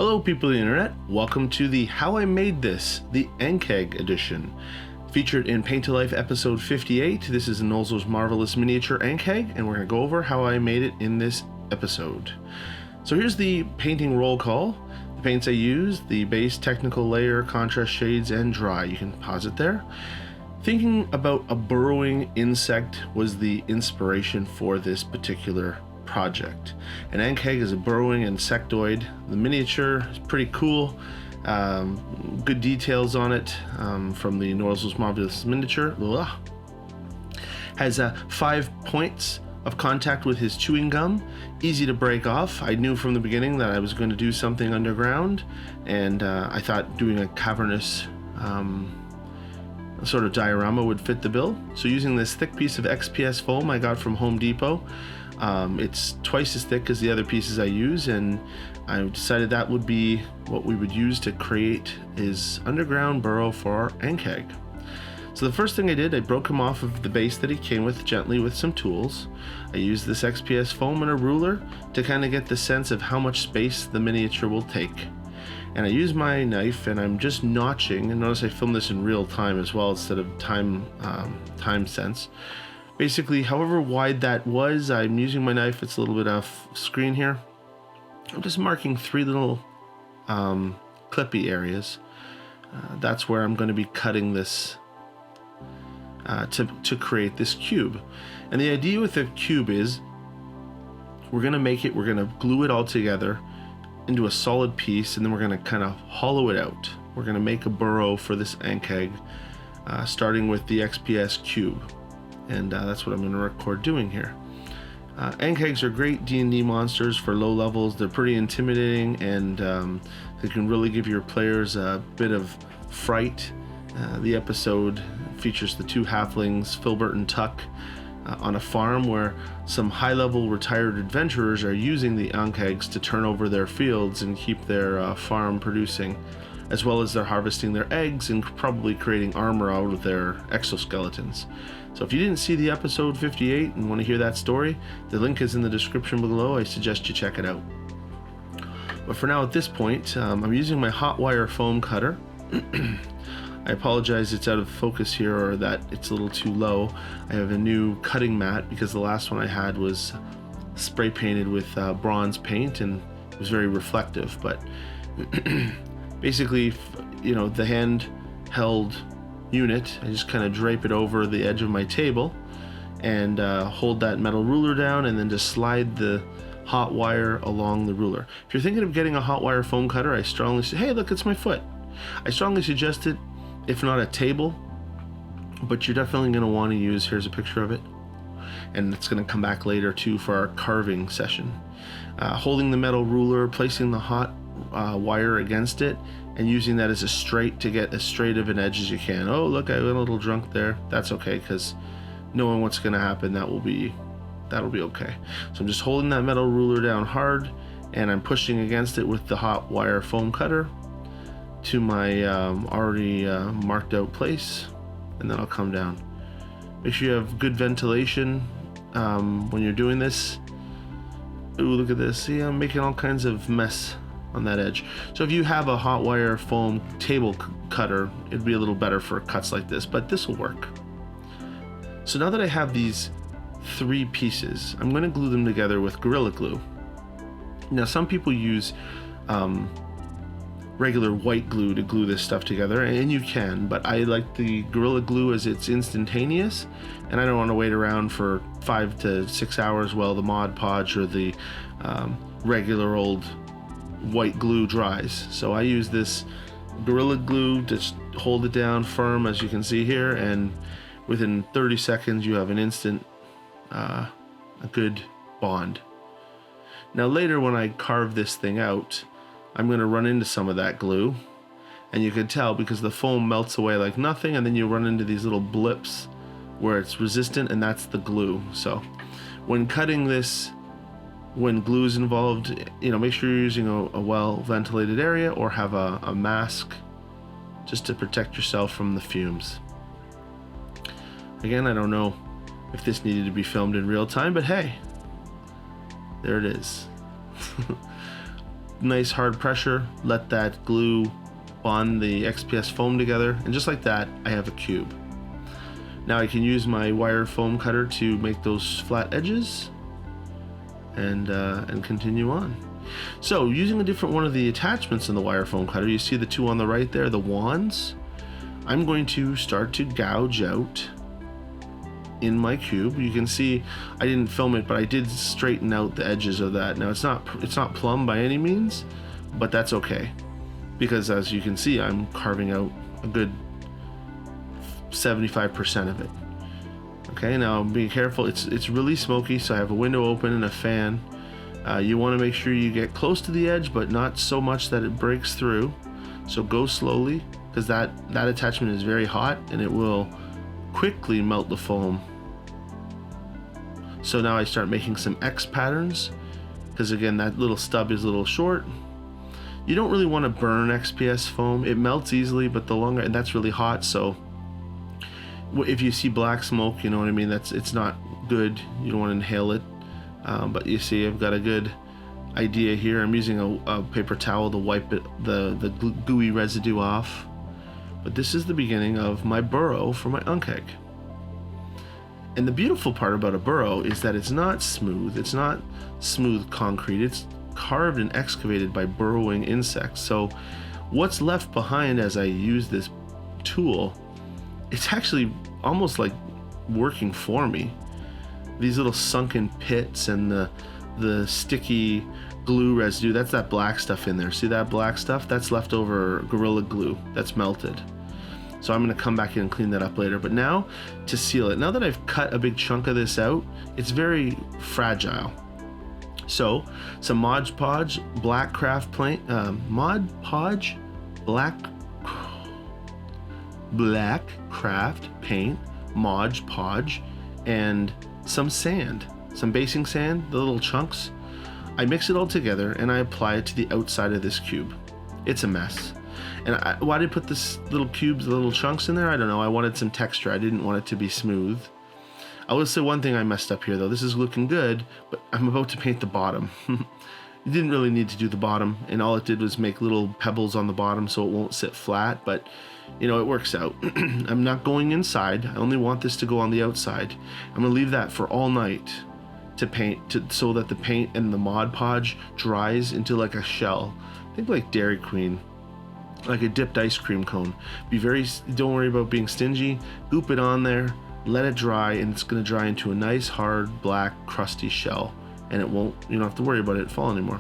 Hello people of the internet, welcome to the How I Made This, the Ankheg edition. Featured in Paint to Life episode 58, this is Nolzur's marvelous miniature Ankheg, and we're going to go over how I made it in this episode. So here's the painting roll call. The paints I used, the base, technical layer, contrast shades, and dry. You can pause it there. Thinking about a burrowing insect was the inspiration for this particular project. An Ankheg is a burrowing insectoid. The miniature is pretty cool. Good details on it from the Nolzur's marvelous miniature. Has 5 points of contact with his chewing gum, easy to break off. I knew from the beginning that I was going to do something underground, and I thought doing a cavernous sort of diorama would fit the bill. So using this thick piece of XPS foam I got from Home Depot, it's twice as thick as the other pieces I use, and I decided that would be what we would use to create his underground burrow for our Ankheg. So the first thing I did, I broke him off of the base that he came with gently with some tools. I used this XPS foam and a ruler to kind of get the sense of how much space the miniature will take. And I use my knife and I'm just notching, and notice I filmed this in real time as well instead of time sense. Basically, however wide that was, I'm using my knife, it's a little bit off screen here. I'm just marking 3 little clippy areas. That's where I'm going to be cutting this to create this cube. And the idea with the cube is we're going to glue it all together into a solid piece, and then we're going to kind of hollow it out. We're going to make a burrow for this Ankheg, starting with the XPS cube. And that's what I'm going to record doing here. Ankhegs are great D&D monsters for low levels. They're pretty intimidating, and they can really give your players a bit of fright. The episode features the 2 halflings, Filbert and Tuck, on a farm where some high-level retired adventurers are using the Ankhegs to turn over their fields and keep their farm producing, as well as they're harvesting their eggs and probably creating armor out of their exoskeletons. So if you didn't see the episode 58 and want to hear that story, the link is in the description below. I suggest you check it out. But for now, at this point, I'm using my hot wire foam cutter. I apologize it's out of focus here, or that it's a little too low. I have a new cutting mat because the last one I had was spray painted with bronze paint and it was very reflective. But basically, you know, the handheld unit, I just kind of drape it over the edge of my table and hold that metal ruler down, and then just slide the hot wire along the ruler. If you're thinking of getting a hot wire foam cutter, I strongly say, hey, look, it's my foot. I strongly suggest it, if not a table, but you're definitely going to want to use, here's a picture of it, and it's going to come back later too for our carving session. Holding the metal ruler, placing the hot wire against it, and using that as a straight to get as straight of an edge as you can. Oh, look, I went a little drunk there. That's okay, because knowing what's going to happen, that'll be okay. So I'm just holding that metal ruler down hard, and I'm pushing against it with the hot wire foam cutter to my already marked out place, and then I'll come down. Make sure you have good ventilation when you're doing this. Ooh, look at this. See, I'm making all kinds of mess on that edge. So if you have a hot wire foam table cutter, it'd be a little better for cuts like this, but this will work. So now that I have these 3 pieces, I'm going to glue them together with Gorilla Glue. Now some people use regular white glue to glue this stuff together, and you can, but I like the Gorilla Glue as it's instantaneous, and I don't want to wait around for 5 to 6 hours while the Mod Podge or the regular old white glue dries. So I use this Gorilla Glue to hold it down firm, as you can see here, and within 30 seconds you have an instant a good bond. Now later, when I carve this thing out, I'm going to run into some of that glue, and you can tell because the foam melts away like nothing, and then you run into these little blips where it's resistant, and that's the glue. So when cutting this, when glue is involved, you know, make sure you're using a well ventilated area, or have a mask just to protect yourself from the fumes. Again, I don't know if this needed to be filmed in real time, but hey, there it is. nice hard pressure, let that glue bond the XPS foam together, and just like that, I have a cube. Now I can use my wire foam cutter to make those flat edges and continue on. So using a different one of the attachments in the wire foam cutter, you see the two on the right there, the wands, I'm going to start to gouge out in my cube. You can see I didn't film it, but I did straighten out the edges of that. Now it's not plumb by any means, but that's okay, because as you can see, I'm carving out a good 75% of it. Okay, now be careful, it's really smoky, so I have a window open and a fan. You want to make sure you get close to the edge, but not so much that it breaks through. So go slowly, because that attachment is very hot and it will quickly melt the foam. So now I start making some X patterns, because again, that little stub is a little short. You don't really want to burn XPS foam. It melts easily, but the longer, and that's really hot, so if you see black smoke, you know what I mean, it's not good. You don't want to inhale it. But you see I've got a good idea here. I'm using a paper towel to wipe the gooey residue off. But this is the beginning of my burrow for my Ankheg. And the beautiful part about a burrow is that it's not smooth. It's not smooth concrete. It's carved and excavated by burrowing insects. So what's left behind as I use this tool, it's actually almost like working for me. These little sunken pits and the sticky glue residue, that's that black stuff in there. See that black stuff? That's leftover Gorilla Glue that's melted. So I'm going to come back in and clean that up later. But now to seal it, now that I've cut a big chunk of this out, it's very fragile. So some Mod Podge black craft paint, Mod Podge black craft paint, Mod Podge, and some sand, some basing sand, the little chunks. I mix it all together and I apply it to the outside of this cube. It's a mess. And why did I put this little cubes, the little chunks in there? I don't know. I wanted some texture. I didn't want it to be smooth. I will say one thing I messed up here though. This is looking good, but I'm about to paint the bottom. You didn't really need to do the bottom, and all it did was make little pebbles on the bottom so it won't sit flat, but you know, it works out. I'm not going inside. I only want this to go on the outside. I'm gonna leave that for all night to paint, so that the paint and the Mod Podge dries into like a shell. Think like Dairy Queen, like a dipped ice cream cone. Don't worry about being stingy. Goop it on there, let it dry, and it's gonna dry into a nice hard black crusty shell, and you don't have to worry about it falling anymore.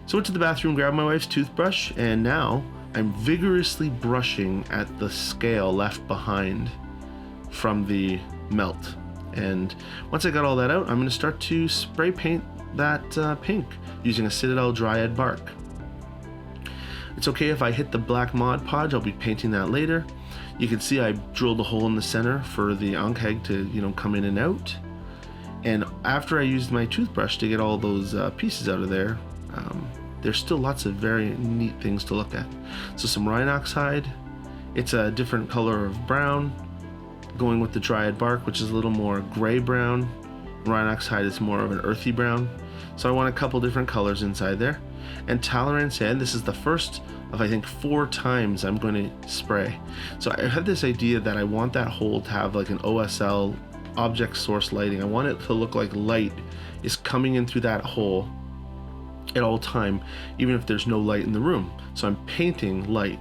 So I went to the bathroom, grabbed my wife's toothbrush, and now I'm vigorously brushing at the scale left behind from the melt. And once I got all that out, I'm going to start to spray paint that pink using a Citadel Dryad bark. It's okay if I hit the black Mod Podge. I'll be painting that later. You can see I drilled a hole in the center for the Ankheg to, you know, come in and out. And after I used my toothbrush to get all those pieces out of there, there's still lots of very neat things to look at. So some Rhinox hide. It's a different color of brown, going with the Dryad bark, which is a little more gray brown. Rhinox hide is more of an earthy brown. So I want a couple different colors inside there. And Tyrant sand, this is the first of I think 4 times I'm going to spray. So I have this idea that I want that hole to have like an OSL, object source lighting. I want it to look like light is coming in through that hole at all time, even if there's no light in the room. So I'm painting light.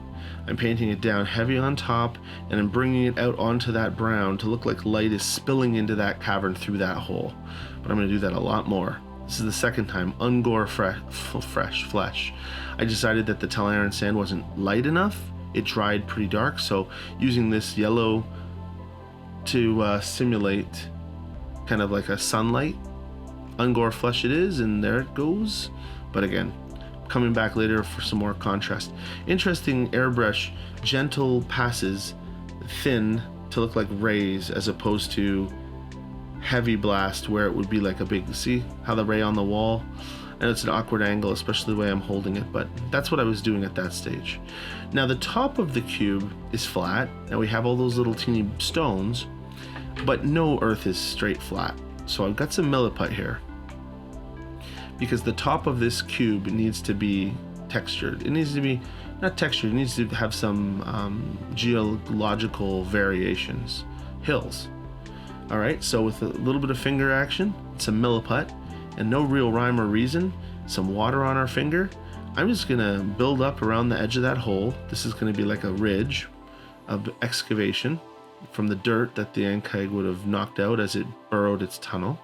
I'm painting it down heavy on top, and I'm bringing it out onto that brown to look like light is spilling into that cavern through that hole. But I'm going to do that a lot more. This is the second time. Ungore fresh flesh. I decided that the Tyrant sand wasn't light enough. It dried pretty dark, so using this yellow to simulate kind of like a sunlight. Ungore flesh it is, and there it goes. But again, coming back later for some more contrast. Interesting airbrush, gentle passes, thin to look like rays as opposed to heavy blast where it would be like a big, see how the ray on the wall? And it's an awkward angle, especially the way I'm holding it, but that's what I was doing at that stage. Now the top of the cube is flat. Now we have all those little teeny stones, but no earth is straight flat. So I've got some milliput here. because the top of this cube needs to be textured. It needs to be, not textured, it needs to have some geological variations, hills. All right, so with a little bit of finger action, some milliput, and no real rhyme or reason, some water on our finger, I'm just gonna build up around the edge of that hole. This is gonna be like a ridge of excavation from the dirt that the Ankheg would have knocked out as it burrowed its tunnel.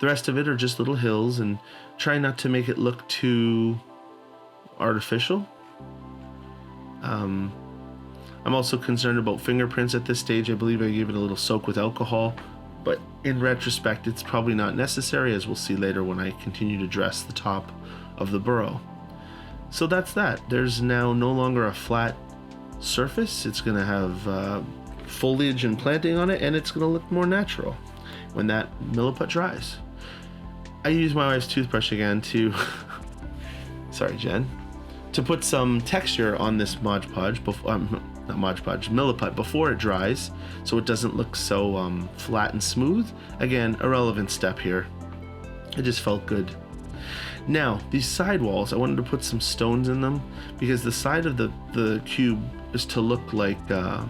The rest of it are just little hills, and try not to make it look too artificial. I'm also concerned about fingerprints at this stage. I believe I gave it a little soak with alcohol, but in retrospect, it's probably not necessary, as we'll see later when I continue to dress the top of the burrow. So that's that. There's now no longer a flat surface. It's going to have foliage and planting on it, and it's going to look more natural when that milliput dries. I use my wife's toothbrush again to sorry, Jen, to put some texture on this Mod Podge, not Mod Podge, milliput before it dries, so it doesn't look so flat and smooth. Again, irrelevant step here. It just felt good. Now, these side walls, I wanted to put some stones in them because the side of the cube is to look like a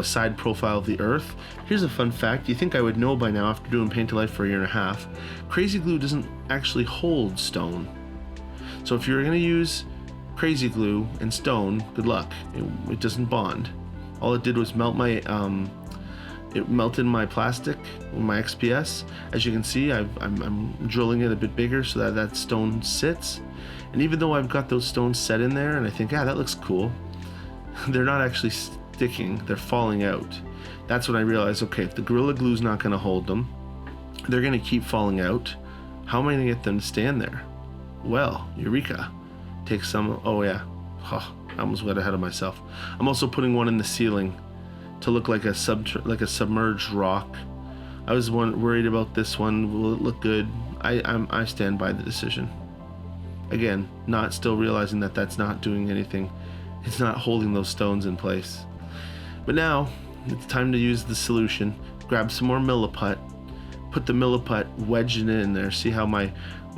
side profile of the earth. Here's a fun fact you think I would know by now after doing Paint to Life for a year and a half. Crazy glue doesn't actually hold stone. So if you're going to use crazy glue and stone, good luck. It doesn't bond. All it did was it melted my plastic, my XPS. As you can see, I'm drilling it a bit bigger so that stone sits. And even though I've got those stones set in there and I think, that looks cool, they're not actually sticking, they're falling out. That's when I realized, okay, if the Gorilla Glue's not going to hold them, they're going to keep falling out. How am I going to get them to stand there? Well, eureka. Take some, I almost got ahead of myself. I'm also putting one in the ceiling to look like a submerged rock. I was worried about this one. Will it look good? I stand by the decision. Again, not still realizing that that's not doing anything. It's not holding those stones in place. But now it's time to use the solution. Grab some more milliput, put the milliput, wedge it in there. See how my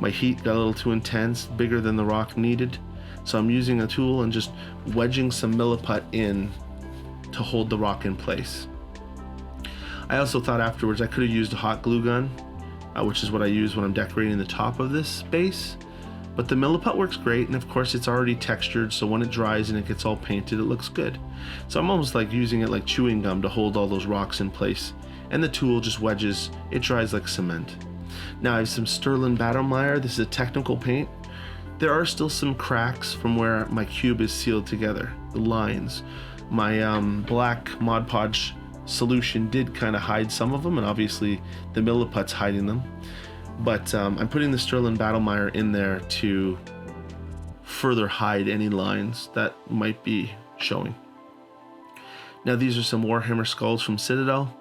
heat got a little too intense, bigger than the rock needed. So I'm using a tool and just wedging some milliput in to hold the rock in place. I also thought afterwards I could have used a hot glue gun, which is what I use when I'm decorating the top of this base. But the milliput works great, and of course it's already textured, so when it dries and it gets all painted, it looks good. So I'm almost like using it like chewing gum to hold all those rocks in place. And the tool just wedges, it dries like cement. Now I have some Sterling Battlemire. This is a technical paint. There are still some cracks from where my cube is sealed together, the lines. My black Mod Podge solution did kind of hide some of them, and obviously the milliput's hiding them. But I'm putting the Sterling Battlemire in there to further hide any lines that might be showing. Now these are some Warhammer skulls from Citadel.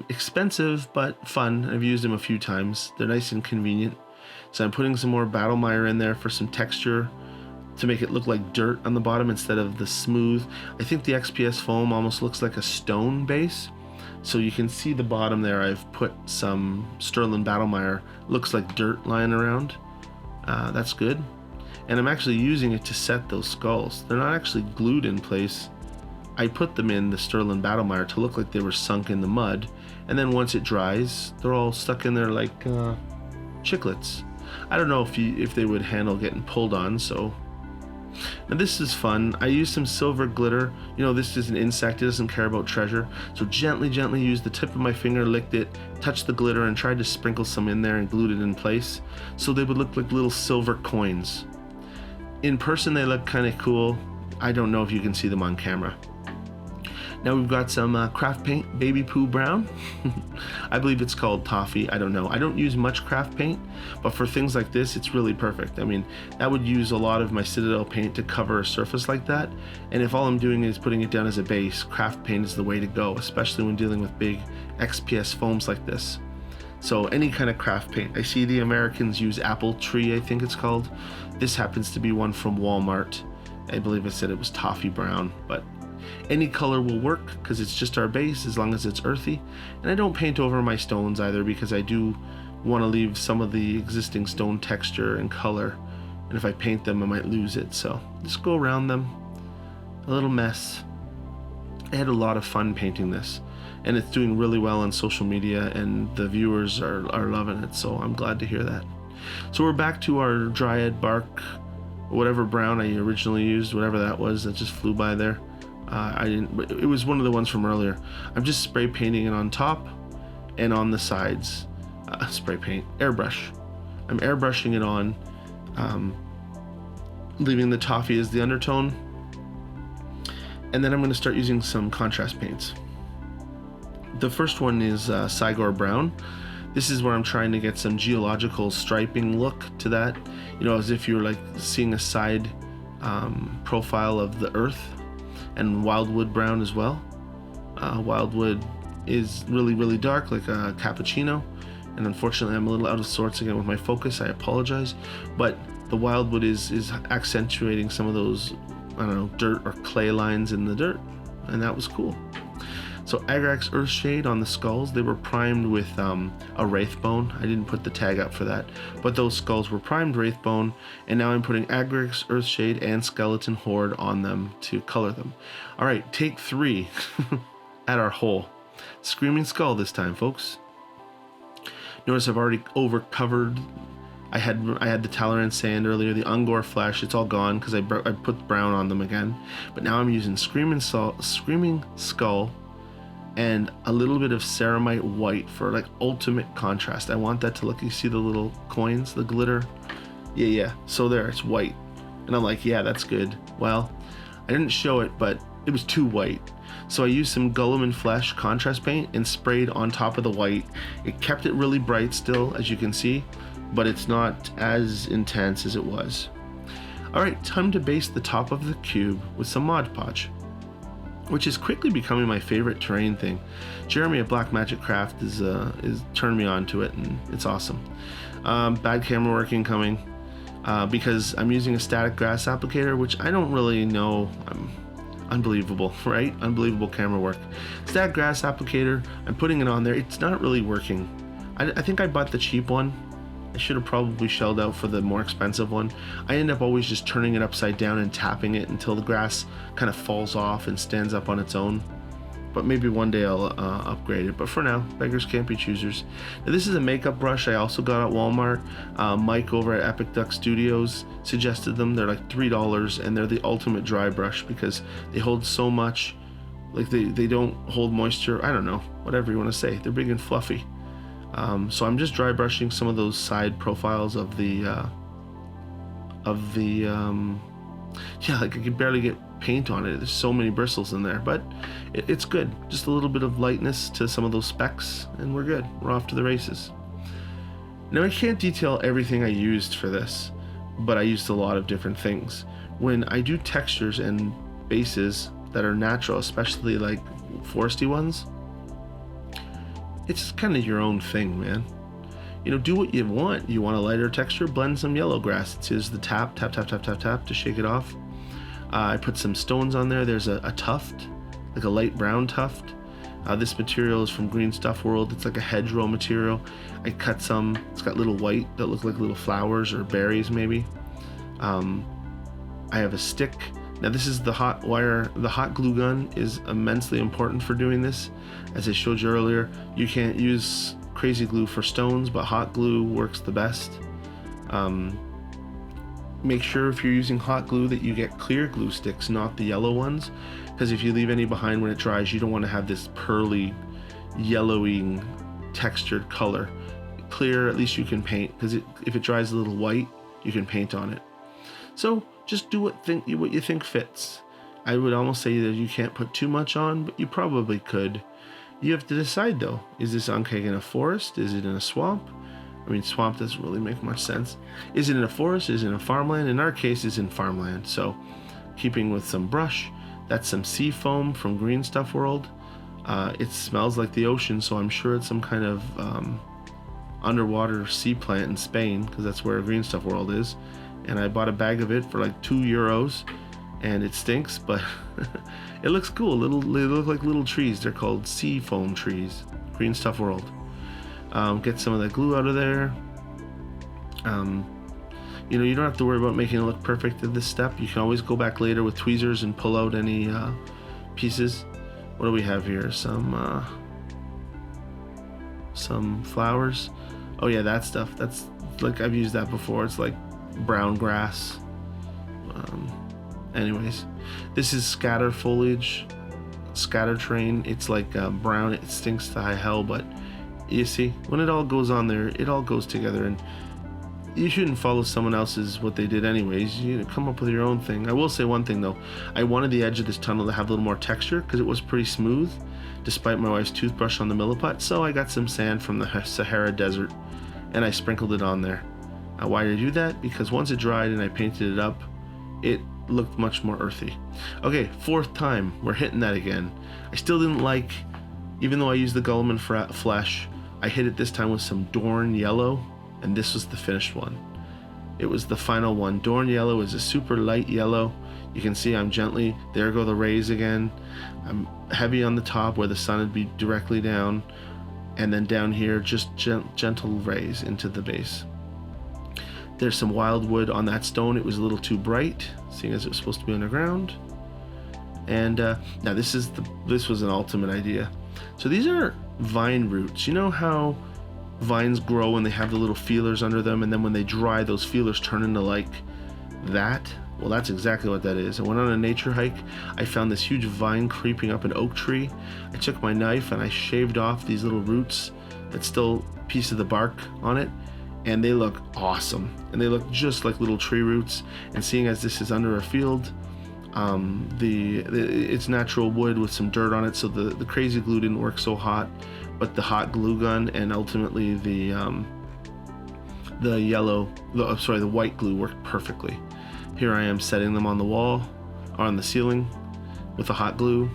Expensive but fun. I've used them a few times. They're nice and convenient. So I'm putting some more Battlemire in there for some texture to make it look like dirt on the bottom instead of the smooth. I think the XPS foam almost looks like a stone base. So you can see the bottom there. I've put some Sterling Battlemire. Looks like dirt lying around. That's good. And I'm actually using it to set those skulls. They're not actually glued in place. I put them in the Sterling Battlemire to look like they were sunk in the mud. And then once it dries, they're all stuck in there like chiclets. I don't know if they would handle getting pulled on, so. Now this is fun. I used some silver glitter. This is an insect, it doesn't care about treasure. So gently used the tip of my finger, licked it, touched the glitter, and tried to sprinkle some in there and glued it in place so they would look like little silver coins. In person they look kind of cool. I don't know if you can see them on camera. Now we've got some craft paint, baby poo brown. I believe it's called toffee, I don't know. I don't use much craft paint, but for things like this, it's really perfect. I mean, that would use a lot of my Citadel paint to cover a surface like that. And if all I'm doing is putting it down as a base, craft paint is the way to go, especially when dealing with big XPS foams like this. So any kind of craft paint. I see the Americans use apple tree, I think it's called. This happens to be one from Walmart. I believe I said it was toffee brown, but any color will work because it's just our base as long as it's earthy. And I don't paint over my stones either because I do want to leave some of the existing stone texture and color, and if I paint them I might lose it, so just go around them. A little mess. I had a lot of fun painting this, and it's doing really well on social media, and the viewers are loving it, so I'm glad to hear that. So we're back to our dryad bark, whatever brown I originally used, whatever that was that just flew by there. It was one of the ones from earlier. I'm just spray painting it on top and on the sides. Spray paint, airbrush. I'm airbrushing it on, leaving the toffee as the undertone. And then I'm going to start using some contrast paints. The first one is Sigor Brown. This is where I'm trying to get some geological striping look to that. You know, as if you're like seeing a side profile of the earth. And Wildwood Brown as well. Wildwood is really, really dark, like a cappuccino. And unfortunately, I'm a little out of sorts again with my focus. I apologize. But the Wildwood is accentuating some of those, I don't know, dirt or clay lines in the dirt. And that was cool. So Agrax Earthshade on the skulls, they were primed with a Wraithbone. I didn't put the tag up for that, but those skulls were primed Wraithbone, and now I'm putting Agrax Earthshade and Skeleton Horde on them to color them. All right, take 3 at our hole. Screaming Skull this time, folks. Notice I've already over covered. I had the Tallarand Sand earlier, the Ungor Flesh, it's all gone because I put brown on them again. But now I'm using Screaming Skull and a little bit of Ceramite White for like ultimate contrast. I want that to look, you see the little coins, the glitter? Yeah. So there, it's white. And I'm like, yeah, that's good. Well, I didn't show it, but it was too white. So I used some Guilliman Flesh contrast paint and sprayed on top of the white. It kept it really bright still, as you can see, but it's not as intense as it was. All right, time to base the top of the cube with some Mod Podge, which is quickly becoming my favorite terrain thing. Jeremy at Black Magic Craft is turned me on to it, and it's awesome. Bad camera work incoming, because I'm using a static grass applicator, which I don't really know. Unbelievable, right? Unbelievable camera work. Static grass applicator, I'm putting it on there. It's not really working. I think I bought the cheap one. I should have probably shelled out for the more expensive one. I end up always just turning it upside down and tapping it until the grass kind of falls off and stands up on its own. But maybe one day I'll upgrade it. But for now, beggars can't be choosers. Now, this is a makeup brush I also got at Walmart. Mike over at Epic Duck Studios suggested them. They're like $3, and they're the ultimate dry brush because they hold so much. Like they don't hold moisture. I don't know, whatever you want to say. They're big and fluffy. So I'm just dry brushing some of those side profiles of the yeah, like I can barely get paint on it. There's so many bristles in there, but it's good. Just a little bit of lightness to some of those specks, and we're good. We're off to the races. Now, I can't detail everything I used for this, but I used a lot of different things. When I do textures and bases that are natural, especially like foresty ones, it's kind of your own thing, man. You know, do what you want. You want a lighter texture, blend some yellow grass. It's just the tap to shake it off. I put some stones on there. There's a tuft, like a light brown tuft. This material is from Green Stuff World. It's like a hedgerow material. I cut some. It's got little white that look like little flowers or berries maybe. I have a stick. Now this is the hot wire. The hot glue gun is immensely important for doing this. As I showed you earlier, you can't use crazy glue for stones, but hot glue works the best. Make sure if you're using hot glue that you get clear glue sticks, not the yellow ones, because if you leave any behind when it dries, you don't want to have this pearly, yellowing, textured color. Clear, at least you can paint, because if it dries a little white, you can paint on it. So just do what you think fits. I would almost say that you can't put too much on, but you probably could. You have to decide though, is this Ankheg in a forest? Is it in a swamp? I mean, swamp doesn't really make much sense. Is it in a forest? Is it in a farmland? In our case, it's in farmland. So keeping with some brush, that's some sea foam from Green Stuff World. It smells like the ocean, so I'm sure it's some kind of underwater sea plant in Spain, because that's where Green Stuff World is. And I bought a bag of it for like €2, and it stinks, but it looks cool. They look like little trees. They're called sea foam trees. Green Stuff World. Get some of that glue out of there. You know, you don't have to worry about making it look perfect at this step. You can always go back later with tweezers and pull out any pieces. What do we have here? Some flowers. Oh yeah, that stuff. That's like, I've used that before. It's like brown grass. Anyways, this is scatter foliage, scatter train. It's like brown. It stinks to high hell, but you see, when it all goes on there, it all goes together. And you shouldn't follow someone else's what they did anyways. You come up with your own thing. I will say one thing though. I wanted the edge of this tunnel to have a little more texture because it was pretty smooth, despite my wife's toothbrush on the milliput. So I got some sand from the Sahara Desert and I sprinkled it on there. Why did I do that? Because once it dried and I painted it up, it looked much more earthy. Okay, 4th time, we're hitting that again. I still didn't like, even though I used the Guilliman flesh, I hit it this time with some Dorn Yellow, and this was the finished one. It was the final one. Dorn Yellow is a super light yellow. You can see I'm gently, there go the rays again. I'm heavy on the top where the sun would be directly down, and then down here just gentle rays into the base. There's some wildwood on that stone. It was a little too bright, seeing as it was supposed to be underground. And now this was an ultimate idea. So these are vine roots. You know how vines grow and they have the little feelers under them, and then when they dry, those feelers turn into like that? Well, that's exactly what that is. I went on a nature hike. I found this huge vine creeping up an oak tree. I took my knife and I shaved off these little roots that's still a piece of the bark on it, and they look awesome. And they look just like little tree roots. And seeing as this is under a field, it's natural wood with some dirt on it, so the crazy glue didn't work so hot, but the hot glue gun and ultimately the white glue worked perfectly. Here I am setting them on the wall or on the ceiling with the hot glue.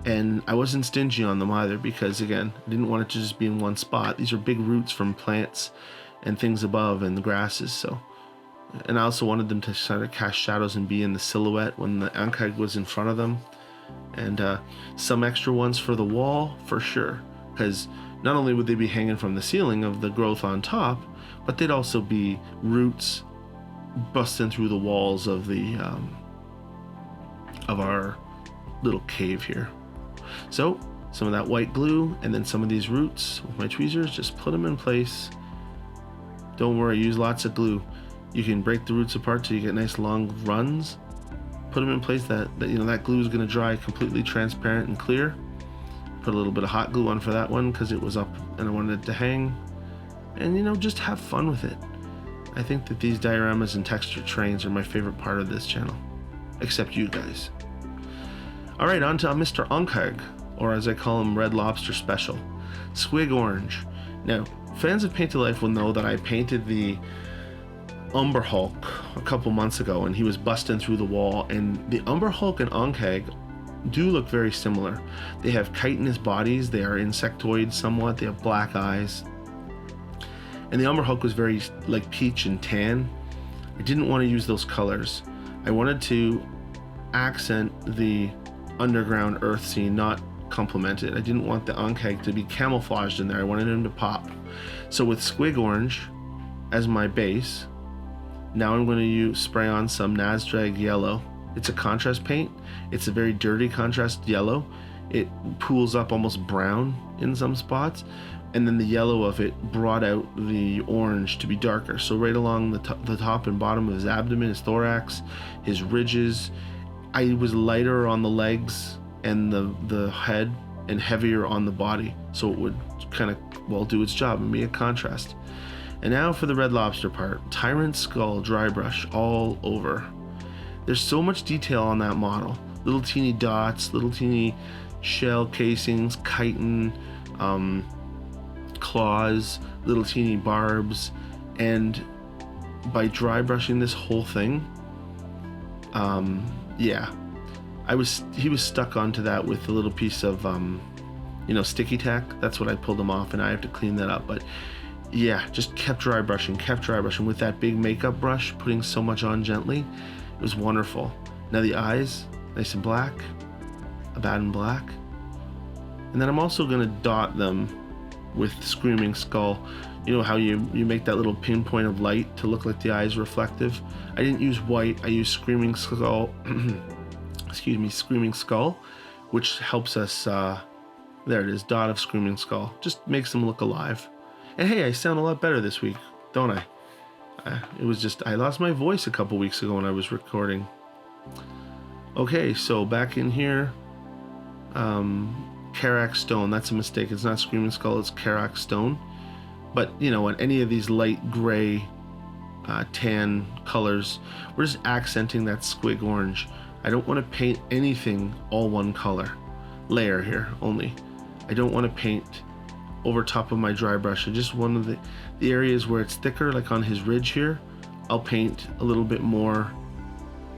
And I wasn't stingy on them either because, again, I didn't want it to just be in one spot. These are big roots from plants and things above and the grasses. So, and I also wanted them to sort of cast shadows and be in the silhouette when the Ankheg was in front of them. And some extra ones for the wall for sure, because not only would they be hanging from the ceiling of the growth on top, but they'd also be roots busting through the walls of the of our little cave here. So some of that white glue and then some of these roots with my tweezers, just put them in place. Don't worry, use lots of glue. You can break the roots apart till you get nice long runs. Put them in place. That glue is going to dry completely transparent and clear. Put a little bit of hot glue on for that one because it was up and I wanted it to hang. And just have fun with it. I think that these dioramas and texture trains are my favorite part of this channel, except you guys. All right, on to Mr. Ankheg, or as I call him, Red Lobster Special, Squig Orange. Now, fans of Paint to Life will know that I painted the Umber Hulk a couple months ago, and he was busting through the wall. And the Umber Hulk and Ankheg do look very similar. They have chitinous bodies. They are insectoid somewhat. They have black eyes. And the Umber Hulk was very like peach and tan. I didn't want to use those colors. I wanted to accent the underground earth scene, not complement it. I didn't want the Ankheg to be camouflaged in there. I wanted him to pop. So with Squig Orange as my base, now I'm going to spray on some Nolzur Yellow. It's a contrast paint. It's a very dirty contrast yellow. It pools up almost brown in some spots, and then the yellow of it brought out the orange to be darker. So right along the top and bottom of his abdomen, his thorax, his ridges, I was lighter on the legs and the head and heavier on the body, so it would kind of do its job and be a contrast. And now for the Red Lobster part, Tyrant Skull dry brush all over. There's so much detail on that model. Little teeny dots, little teeny shell casings, chitin, claws, little teeny barbs, and by dry brushing this whole thing, he was stuck onto that with a little piece of sticky tack. That's what I pulled him off, and I have to clean that up. But yeah, just kept dry brushing with that big makeup brush, putting so much on gently. It was wonderful. Now the eyes, nice and black, Abaddon black, And then I'm also going to dot them with Screaming Skull. You know how you make that little pinpoint of light to look like the eye's reflective? I didn't use white, I used Screaming Skull, excuse me, Screaming Skull, which helps us, there it is, dot of Screaming Skull. Just makes them look alive. And hey, I sound a lot better this week, don't I? It was just, I lost my voice a couple weeks ago when I was recording. Okay, so back in here, Karak Stone, that's a mistake, it's not Screaming Skull, it's Karak Stone. But, you know, on any of these light gray, tan colors, we're just accenting that squig orange. I don't want to paint anything all one color. Layer here, only. I don't want to paint over top of my dry brush. Just one of the areas where it's thicker, like on his ridge here, I'll paint a little bit more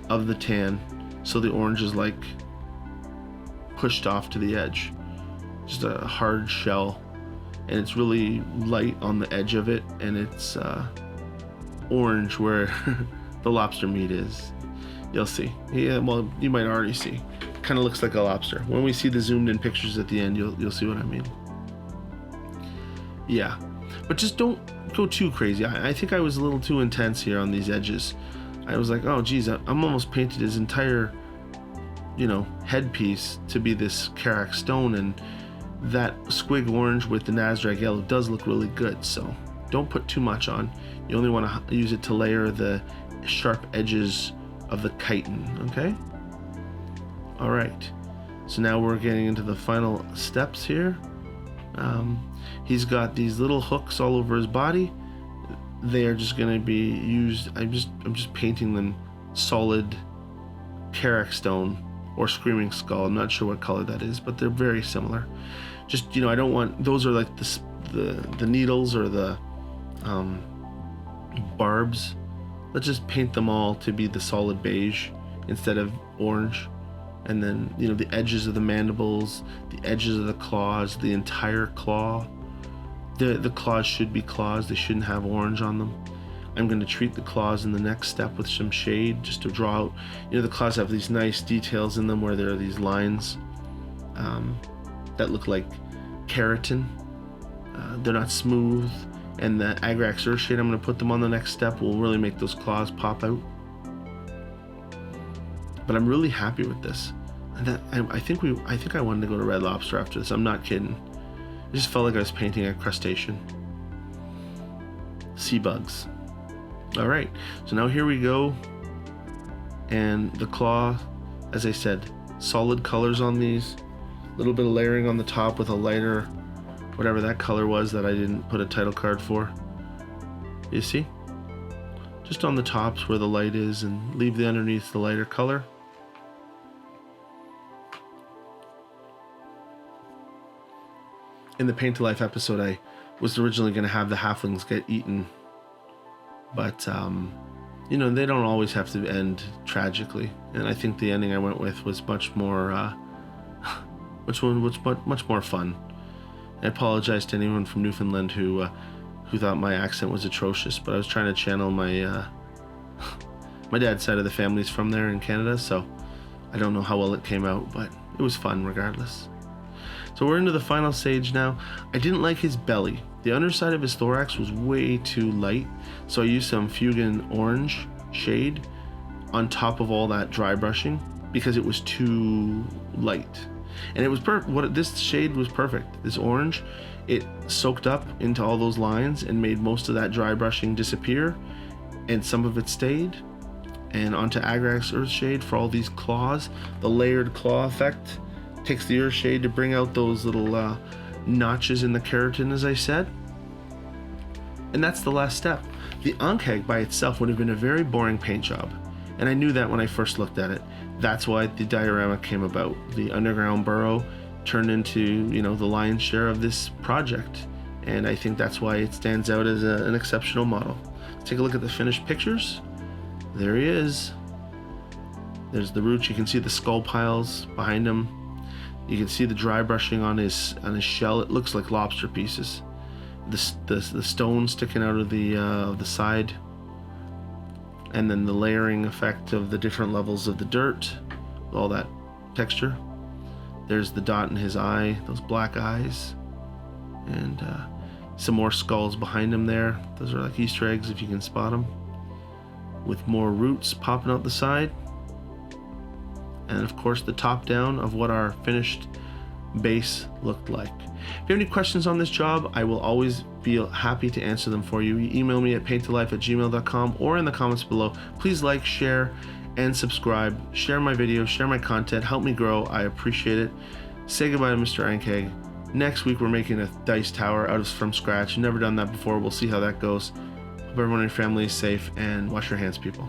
of the tan, so the orange is like pushed off to the edge. Just a hard shell. And it's really light on the edge of it, and it's orange where the lobster meat is. You'll see. Yeah, well, you might already see. Kind of looks like a lobster. When we see the zoomed in pictures at the end, you'll see what I mean. Yeah, but just don't go too crazy. I think I was a little too intense here on these edges. I was like, oh geez, I'm almost painted his entire, you know, headpiece to be this Karak Stone, and that squig orange with the Nolzur yellow does look really good, so don't put too much on. You only want to use it to layer the sharp edges of the chitin, okay? All right, so now we're getting into the final steps here. He's got these little hooks all over his body. They are just going to be used, I'm just painting them solid Karak Stone or Screaming Skull. I'm not sure what color that is, but they're very similar. Just, you know, I don't want, those are like the needles or the barbs. Let's just paint them all to be the solid beige instead of orange. And then, you know, the edges of the mandibles, the edges of the claws, the entire claw. The claws should be claws, they shouldn't have orange on them. I'm going to treat the claws in the next step with some shade just to draw out, you know, the claws have these nice details in them where there are these lines that look like keratin. They're not smooth, and the Agrax Earth shade I'm going to put them on the next step will really make those claws pop out. But I'm really happy with this. And I think I wanted to go to Red Lobster after this. I'm not kidding. It just felt like I was painting a crustacean. Sea bugs. All right, so now here we go. And the claw, as I said, solid colors on these. A little bit of layering on the top with a lighter, whatever that color was that I didn't put a title card for. You see? Just on the tops where the light is, and leave the underneath the lighter color. In the Paint to Life episode, I was originally going to have the halflings get eaten, but you know, they don't always have to end tragically, and I think the ending I went with was much more much more fun. I apologize to anyone from Newfoundland who thought my accent was atrocious, but I was trying to channel my my dad's side of the family's from there in Canada, so I don't know how well it came out, but it was fun regardless. So we're into the final stage now. I didn't like his belly. The underside of his thorax was way too light, so I used some Fugan orange shade on top of all that dry brushing because it was too light. And it was this shade was perfect. This orange, it soaked up into all those lines and made most of that dry brushing disappear, and some of it stayed. And onto Agrax Earth Shade for all these claws. The layered claw effect takes the Earth Shade to bring out those little notches in the keratin, as I said. And that's the last step. The Ankheg by itself would have been a very boring paint job, and I knew that when I first looked at it. That's why the diorama came about. The underground burrow turned into, you know, the lion's share of this project, and I think that's why it stands out as an exceptional model. Let's take a look at the finished pictures. There he is. There's the roots. You can see the skull piles behind him. You can see the dry brushing on his shell. It looks like lobster pieces. The stone sticking out of the side, and then the layering effect of the different levels of the dirt, all that texture. There's the dot in his eye, those black eyes. And some more skulls behind him there. Those are like Easter eggs if you can spot them. With more roots popping out the side. And of course the top down of what our finished base looked like. If you have any questions on this job, I will always be happy to answer them for you. You email me at painttolife@gmail.com or in the comments below. Please like, share, and subscribe. Share my videos, share my content, help me grow. I appreciate it. Say goodbye to Mr. Ankheg. Next week we're making a dice tower from scratch. Never done that before. We'll see how that goes. Hope everyone in your family is safe, and wash your hands, people.